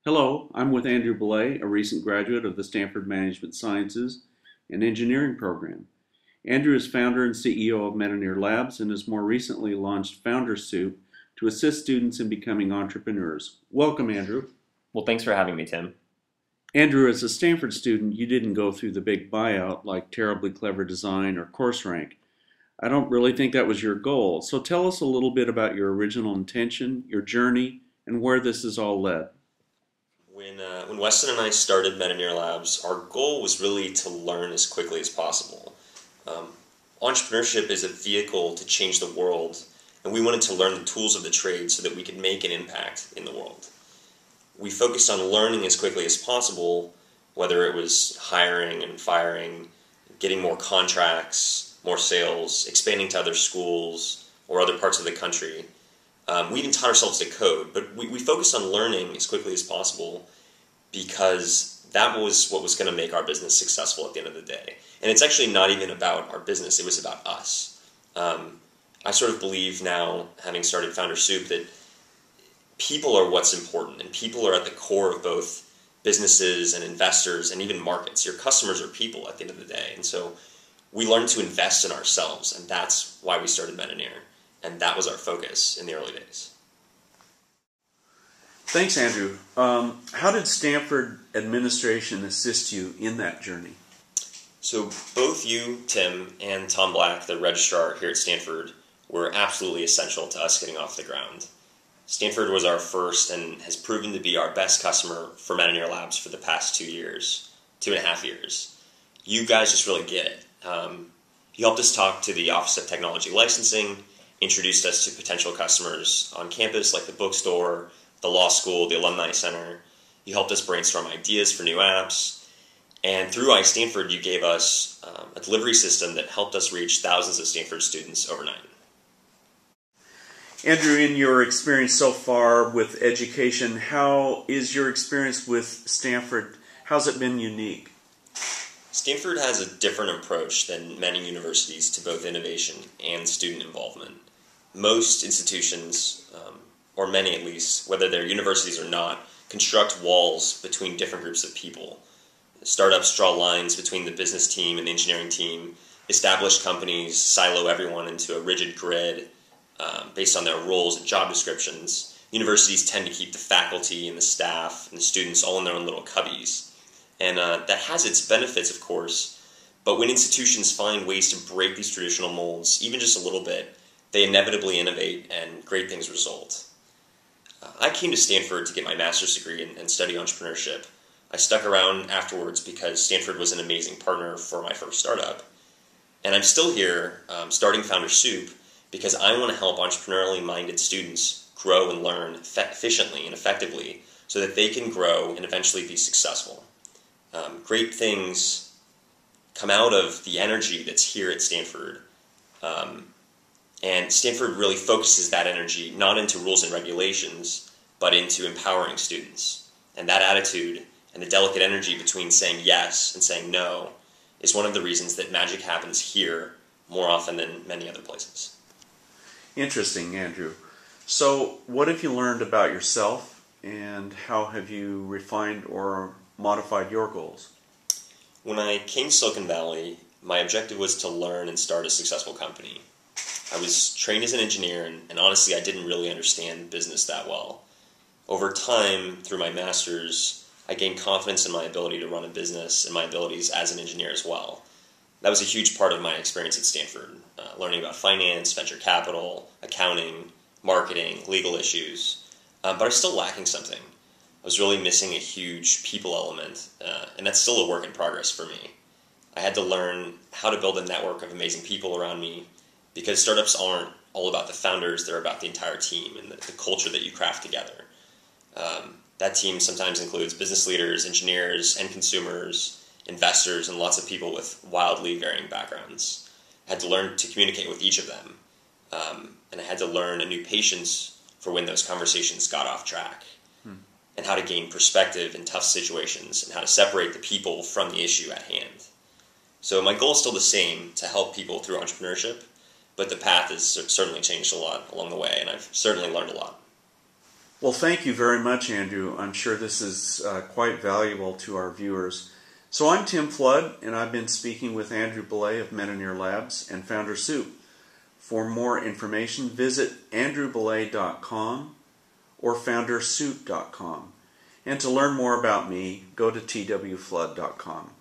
Hello, I'm with Andrew Bellay, a recent graduate of the Stanford Management Sciences and Engineering program. Andrew is founder and CEO of Entrepreneurship Labs and has more recently launched FounderSoup to assist students in becoming entrepreneurs. Welcome, Andrew. Well, thanks for having me, Tim. Andrew, as a Stanford student, you didn't go through the big buyout like Terribly Clever Design or CourseRank. I don't really think that was your goal. So tell us a little bit about your original intention, your journey, and where this has all led. When Weston and I started Entrepreneurship Labs, our goal was really to learn as quickly as possible. Entrepreneurship is a vehicle to change the world, and we wanted to learn the tools of the trade so that we could make an impact in the world. We focused on learning as quickly as possible, whether it was hiring and firing, getting more contracts, more sales, expanding to other schools or other parts of the country. We even taught ourselves to code, but we focused on learning as quickly as possible because that was what was going to make our business successful at the end of the day. And it's actually not even about our business, it was about us. I sort of believe now, having started FounderSoup, that people are what's important, and people are at the core of both businesses and investors and even markets. Your customers are people at the end of the day, and so we learned to invest in ourselves, and that's why we started Entrepreneur, and that was our focus in the early days. Thanks, Andrew. How did Stanford administration assist you in that journey? So both you, Tim, and Tom Black, the registrar here at Stanford, were absolutely essential to us getting off the ground. Stanford was our first and has proven to be our best customer for Entrepreneurship Labs for the past 2 years, 2.5 years. You guys just really get it. You helped us talk to the Office of Technology Licensing, introduced us to potential customers on campus like the bookstore, the law school, the alumni center. You helped us brainstorm ideas for new apps. And through iStanford, you gave us a delivery system that helped us reach thousands of Stanford students overnight. Andrew, in your experience so far with education, how is your experience with Stanford? How's it been unique? Stanford has a different approach than many universities to both innovation and student involvement. Most institutions, or many at least, whether they're universities or not, construct walls between different groups of people. Startups draw lines between the business team and the engineering team. Established companies silo everyone into a rigid grid based on their roles and job descriptions. Universities tend to keep the faculty and the staff and the students all in their own little cubbies. And that has its benefits, of course, but when institutions find ways to break these traditional molds, even just a little bit, they inevitably innovate and great things result. I came to Stanford to get my master's degree and study entrepreneurship. I stuck around afterwards because Stanford was an amazing partner for my first startup. And I'm still here starting FounderSoup because I want to help entrepreneurially minded students grow and learn efficiently and effectively so that they can grow and eventually be successful. Great things come out of the energy that's here at Stanford. And Stanford really focuses that energy not into rules and regulations, but into empowering students. And that attitude and the delicate energy between saying yes and saying no is one of the reasons that magic happens here more often than many other places. Interesting, Andrew. So what have you learned about yourself, and how have you refined or modified your goals? When I came to Silicon Valley, my objective was to learn and start a successful company. I was trained as an engineer, and honestly, I didn't really understand business that well. Over time, through my master's, I gained confidence in my ability to run a business and my abilities as an engineer as well. That was a huge part of my experience at Stanford, learning about finance, venture capital, accounting, marketing, legal issues. But I was still lacking something. I was really missing a huge people element, and that's still a work in progress for me. I had to learn how to build a network of amazing people around me, because startups aren't all about the founders, they're about the entire team and the culture that you craft together. That team sometimes includes business leaders, engineers, and consumers, investors, and lots of people with wildly varying backgrounds. I had to learn to communicate with each of them, and I had to learn a new patience for when those conversations got off track, and how to gain perspective in tough situations, and how to separate the people from the issue at hand. So my goal is still the same, to help people through entrepreneurship, but the path has certainly changed a lot along the way, and I've certainly learned a lot. Well, thank you very much, Andrew. I'm sure this is quite valuable to our viewers. So I'm Tim Flood, and I've been speaking with Andrew Bellay of Metaneer Labs and FounderSoup. For more information, visit andrewbellay.com or foundersoup.com. And to learn more about me, go to twflood.com.